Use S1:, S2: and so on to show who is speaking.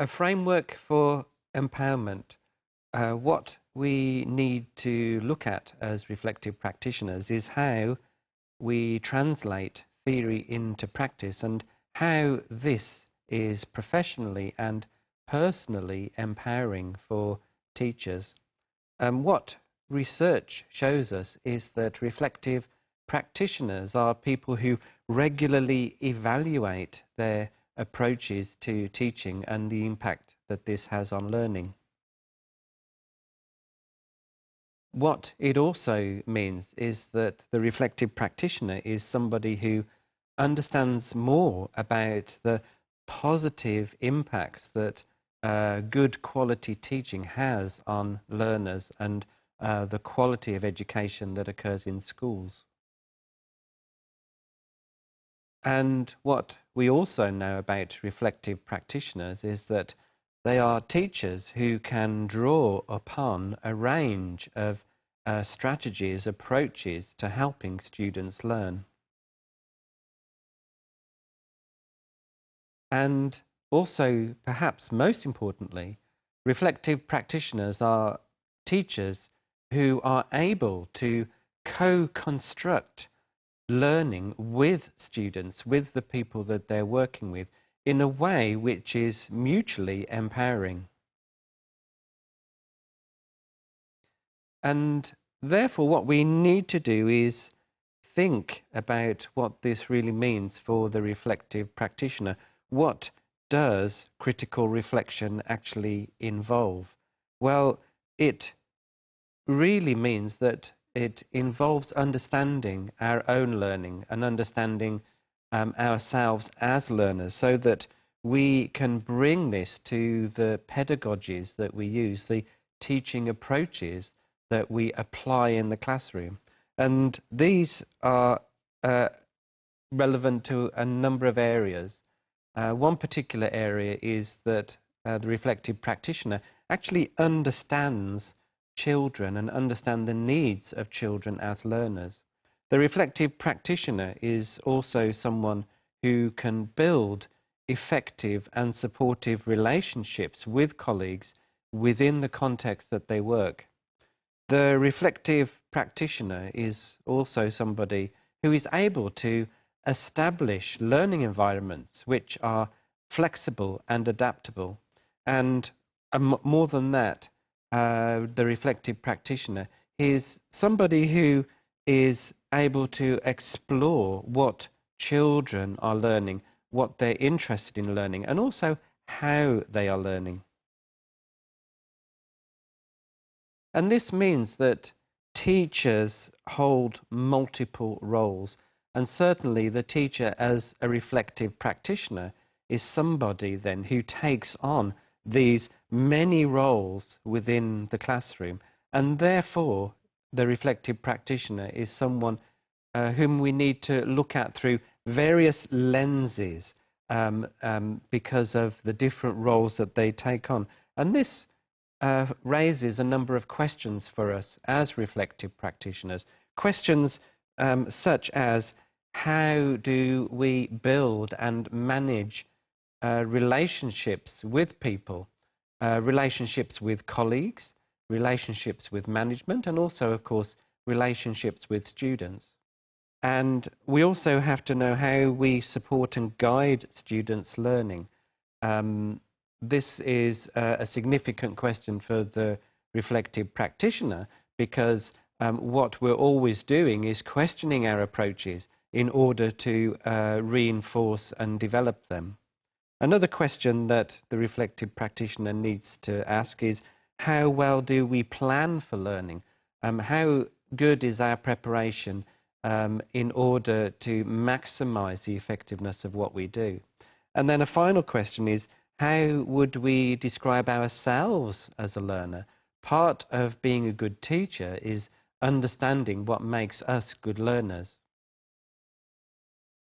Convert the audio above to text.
S1: a framework for empowerment. What we need to look at as reflective practitioners is how we translate theory into practice and how this is professionally and personally empowering for teachers. What research shows us is that reflective practitioners are people who regularly evaluate their approaches to teaching and the impact that this has on learning. What it also means is that the reflective practitioner is somebody who understands more about the positive impacts that good quality teaching has on learners and the quality of education that occurs in schools. And what we also know about reflective practitioners is that they are teachers who can draw upon a range of strategies, approaches to helping students learn. And also, perhaps most importantly, reflective practitioners are teachers who are able to co-construct learning with students, with the people that they're working with, in a way which is mutually empowering. And therefore, what we need to do is think about what this really means for the reflective practitioner. What does critical reflection actually involve? Well, it really means that it involves understanding our own learning and understanding ourselves as learners so that we can bring this to the pedagogies that we use, the teaching approaches that we apply in the classroom. And these are relevant to a number of areas. One particular area is that the reflective practitioner actually understands children and understand the needs of children as learners. The reflective practitioner is also someone who can build effective and supportive relationships with colleagues within the context that they work. The reflective practitioner is also somebody who is able to establish learning environments which are flexible and adaptable. And more than that, the reflective practitioner is somebody who is able to explore what children are learning, what they're interested in learning, and also how they are learning. And this means that teachers hold multiple roles, and certainly the teacher as a reflective practitioner is somebody then who takes on these many roles within the classroom, and therefore the reflective practitioner is someone whom we need to look at through various lenses because of the different roles that they take on. And this raises a number of questions for us as reflective practitioners. Questions such as, how do we build and manage relationships with people, relationships with colleagues, relationships with management, and also, of course, relationships with students. And we also have to know how we support and guide students' learning. This is a significant question for the reflective practitioner because what we're always doing is questioning our approaches in order to reinforce and develop them. Another question that the reflective practitioner needs to ask is, how well do we plan for learning? How good is our preparation in order to maximize the effectiveness of what we do? And then a final question is, how would we describe ourselves as a learner? Part of being a good teacher is understanding what makes us good learners.